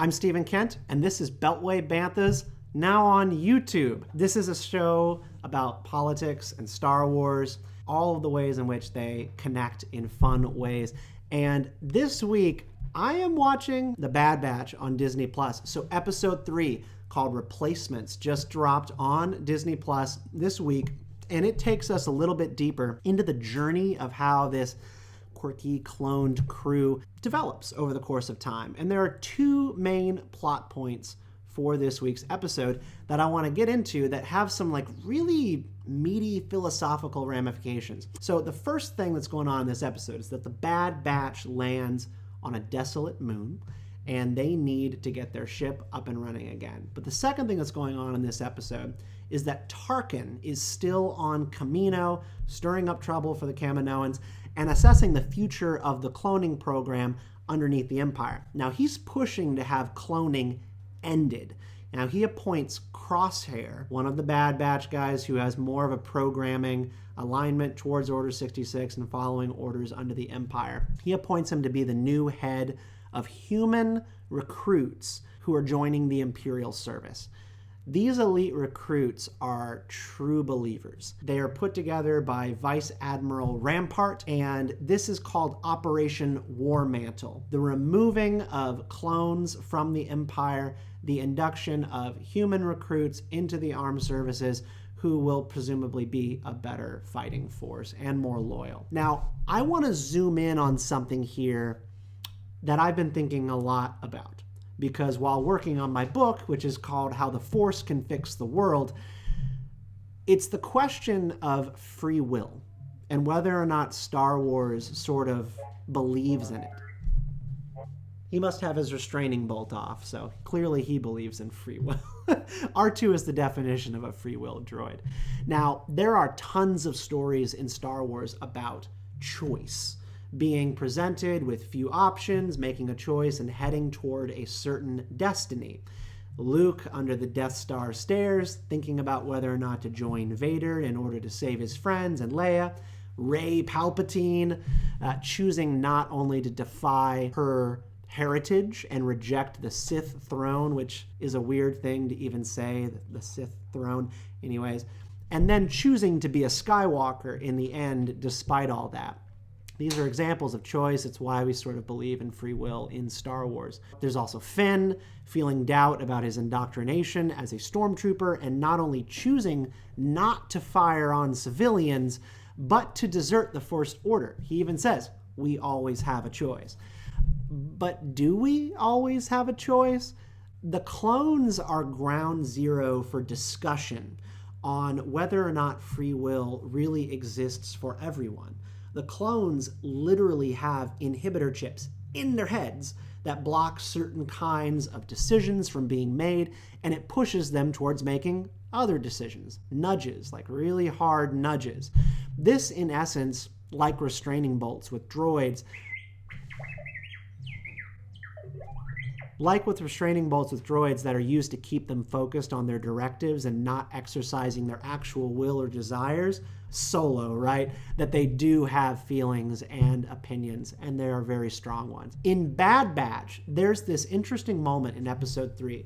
I'm Stephen Kent, and this is Beltway Banthas, now on YouTube. This is a show about politics and Star Wars, all of the ways in which they connect in fun ways. And this week, I am watching The Bad Batch on Disney+. So episode 3, called Replacements, just dropped on Disney+ this week. And it takes us a little bit deeper into the journey of how this quirky cloned crew develops over the course of time. And there are two main plot points for this week's episode that I want to get into that have some really meaty philosophical ramifications. So the first thing that's going on in this episode is that the Bad Batch lands on a desolate moon and they need to get their ship up and running again. But the second thing that's going on in this episode is that Tarkin is still on Kamino, stirring up trouble for the Kaminoans and assessing the future of the cloning program underneath the Empire. Now, he's pushing to have cloning ended. Now, he appoints Crosshair, one of the Bad Batch guys who has more of a programming alignment towards Order 66 and following orders under the Empire. He appoints him to be the new head of human recruits who are joining the Imperial service. These elite recruits are true believers. They are put together by Vice Admiral Rampart, and this is called Operation War Mantle, the removing of clones from the Empire, the induction of human recruits into the armed services who will presumably be a better fighting force and more loyal. Now, I want to zoom in on something here that I've been thinking a lot about. Because while working on my book, which is called How the Force Can Fix the World, it's the question of free will and whether or not Star Wars sort of believes in it. He must have his restraining bolt off, so clearly he believes in free will. R2 is the definition of a free will droid. Now, there are tons of stories in Star Wars about choice. Being presented with few options, making a choice, and heading toward a certain destiny. Luke under the Death Star stairs, thinking about whether or not to join Vader in order to save his friends and Leia. Rey Palpatine choosing not only to defy her heritage and reject the Sith throne, which is a weird thing to even say, the Sith throne, anyways, and then choosing to be a Skywalker in the end despite all that. These are examples of choice. It's why we sort of believe in free will in Star Wars. There's also Finn feeling doubt about his indoctrination as a stormtrooper and not only choosing not to fire on civilians, but to desert the First Order. He even says, we always have a choice. But do we always have a choice? The clones are ground zero for discussion on whether or not free will really exists for everyone. The clones literally have inhibitor chips in their heads that block certain kinds of decisions from being made, and it pushes them towards making other decisions, nudges, like really hard nudges. This, in essence, like restraining bolts with droids, that are used to keep them focused on their directives and not exercising their actual will or desires, Solo, right? That they do have feelings and opinions, and they are very strong ones. In Bad Batch, there's this interesting moment in episode 3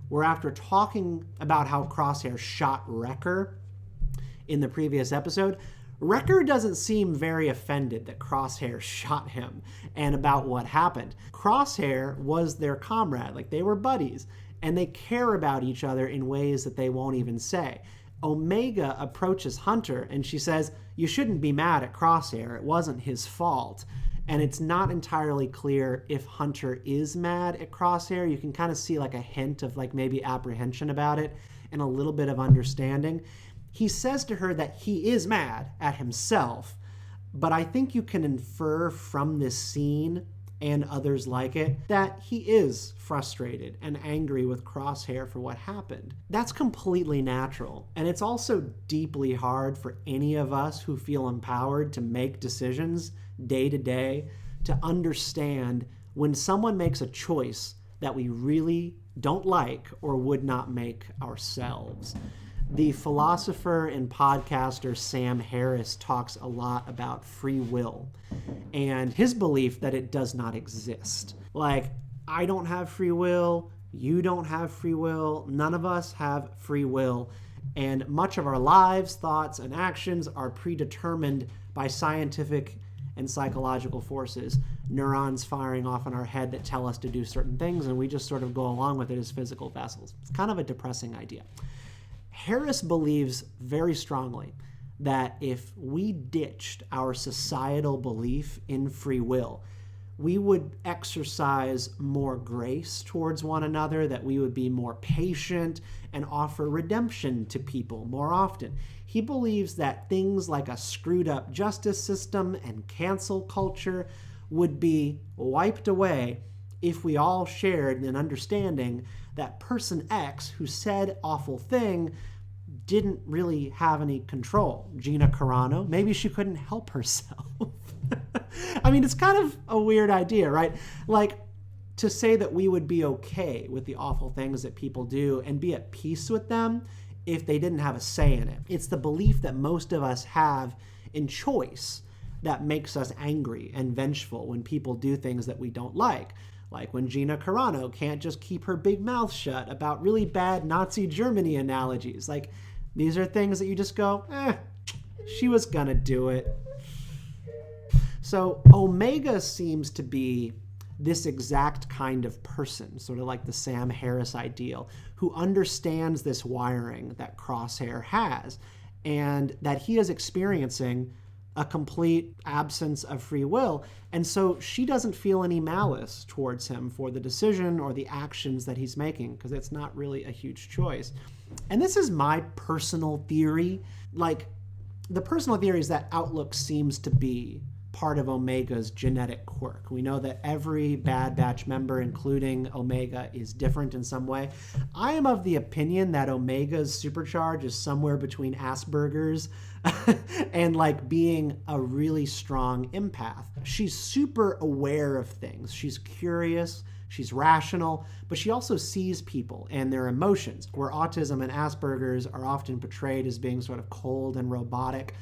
where after talking about how Crosshair shot Wrecker in the previous episode, Wrecker doesn't seem very offended that Crosshair shot him and about what happened. Crosshair was their comrade, they were buddies, and they care about each other in ways that they won't even say. Omega approaches Hunter and she says, you shouldn't be mad at Crosshair, it wasn't his fault. And it's not entirely clear if Hunter is mad at Crosshair. You can kind of see a hint of maybe apprehension about it and a little bit of understanding. He says to her that he is mad at himself, but I think you can infer from this scene and others like it that he is frustrated and angry with Crosshair for what happened. That's completely natural, and it's also deeply hard for any of us who feel empowered to make decisions day to day to understand when someone makes a choice that we really don't like or would not make ourselves. The philosopher and podcaster Sam Harris talks a lot about free will and his belief that it does not exist. I don't have free will. You don't have free will. None of us have free will. And much of our lives, thoughts, and actions are predetermined by scientific and psychological forces, neurons firing off in our head that tell us to do certain things, and we just sort of go along with it as physical vessels. It's kind of a depressing idea. Harris believes very strongly that if we ditched our societal belief in free will, we would exercise more grace towards one another, that we would be more patient and offer redemption to people more often. He believes that things like a screwed up justice system and cancel culture would be wiped away if we all shared an understanding that person X who said awful thing didn't really have any control. Gina Carano, maybe she couldn't help herself. I mean, it's kind of a weird idea, right? Like, to say that we would be okay with the awful things that people do and be at peace with them if they didn't have a say in it. It's the belief that most of us have in choice that makes us angry and vengeful when people do things that we don't like when Gina Carano can't just keep her big mouth shut about really bad Nazi Germany analogies. Like, these are things that you just go, she was gonna do it. So Omega seems to be this exact kind of person, sort of like the Sam Harris ideal, who understands this wiring that Crosshair has, and that he is experiencing a complete absence of free will. And so she doesn't feel any malice towards him for the decision or the actions that he's making, because it's not really a huge choice. And this is my personal theory. Like, the personal theory is that outlook seems to be part of Omega's genetic quirk. We know that every Bad Batch member, including Omega, is different in some way. I am of the opinion that Omega's supercharge is somewhere between Asperger's and like being a really strong empath. She's super aware of things. She's curious, she's rational, but she also sees people and their emotions, where autism and Asperger's are often portrayed as being sort of cold and robotic.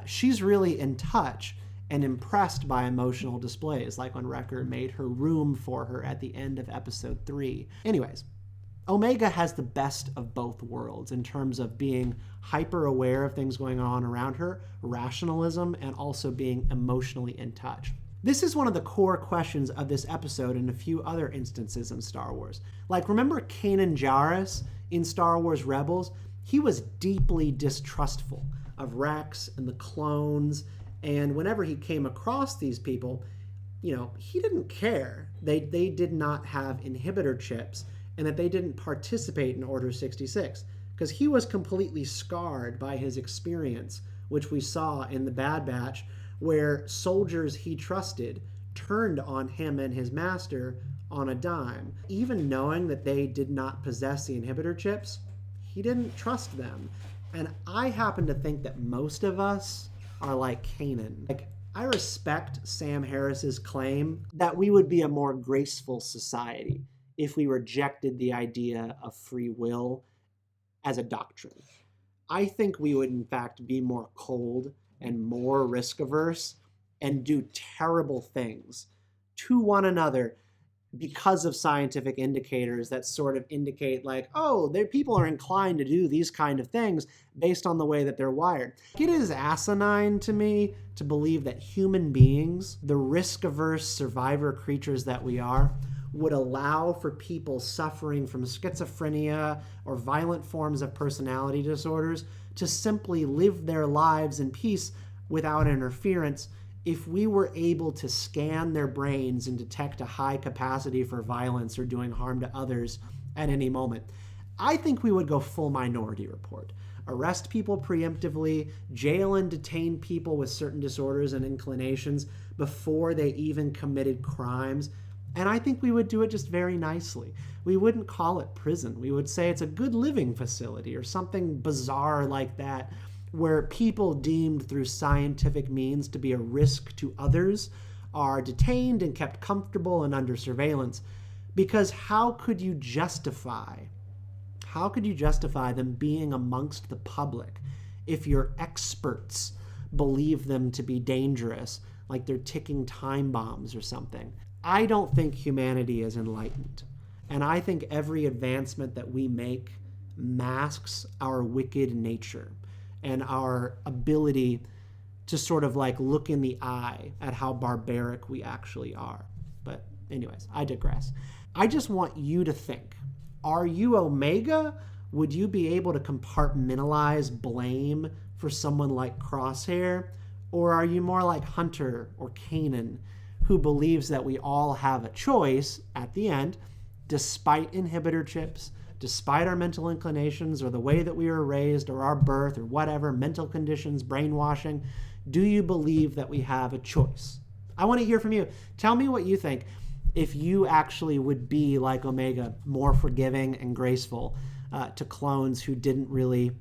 She's really in touch and impressed by emotional displays, like when Wrecker made her room for her at the end of episode 3. Anyways, Omega has the best of both worlds in terms of being hyper aware of things going on around her, rationalism, and also being emotionally in touch. This is one of the core questions of this episode and a few other instances in Star Wars. Like, remember Kanan Jarrus in Star Wars Rebels? He was deeply distrustful of Rex and the clones. And whenever he came across these people, he didn't care. They did not have inhibitor chips and that they didn't participate in Order 66, because he was completely scarred by his experience, which we saw in the Bad Batch, where soldiers he trusted turned on him and his master on a dime. Even knowing that they did not possess the inhibitor chips, he didn't trust them. And I happen to think that most of us are like Kanan. Like, I respect Sam Harris's claim that we would be a more graceful society if we rejected the idea of free will as a doctrine. I think we would, in fact, be more cold and more risk-averse and do terrible things to one another because of scientific indicators that sort of indicate like, people are inclined to do these kind of things based on the way that they're wired. It is asinine to me to believe that human beings, the risk-averse survivor creatures that we are, would allow for people suffering from schizophrenia or violent forms of personality disorders to simply live their lives in peace without interference if we were able to scan their brains and detect a high capacity for violence or doing harm to others at any moment. I think we would go full Minority Report. Arrest people preemptively, jail and detain people with certain disorders and inclinations before they even committed crimes. And I think we would do it just very nicely. We wouldn't call it prison. We would say it's a good living facility or something bizarre like that, where people deemed through scientific means to be a risk to others are detained and kept comfortable and under surveillance. Because how could you justify them being amongst the public if your experts believe them to be dangerous, like they're ticking time bombs or something? I don't think humanity is enlightened. And I think every advancement that we make masks our wicked nature and our ability to sort of like look in the eye at how barbaric we actually are. But anyways, I digress. I just want you to think, are you Omega? Would you be able to compartmentalize blame for someone like Crosshair? Or are you more like Hunter or Kanan, who believes that we all have a choice at the end, despite inhibitor chips, despite our mental inclinations or the way that we were raised or our birth or whatever, mental conditions, brainwashing? Do you believe that we have a choice? I want to hear from you. Tell me what you think. If you actually would be like Omega, more forgiving and graceful to clones who didn't really,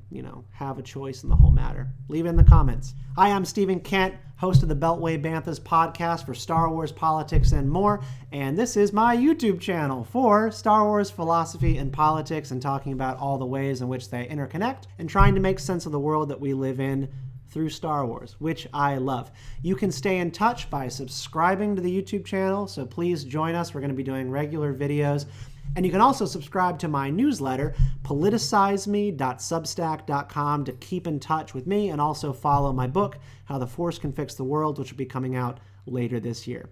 have a choice in the whole matter. Leave it in the comments. Hi, I'm Stephen Kent, host of the Beltway Banthas podcast for Star Wars, politics, and more. And this is my YouTube channel for Star Wars, philosophy, and politics, and talking about all the ways in which they interconnect and trying to make sense of the world that we live in through Star Wars, which I love. You can stay in touch by subscribing to the YouTube channel, so please join us. We're going to be doing regular videos. And you can also subscribe to my newsletter, politicizeme.substack.com, to keep in touch with me and also follow my book, How the Force Can Fix the World, which will be coming out later this year.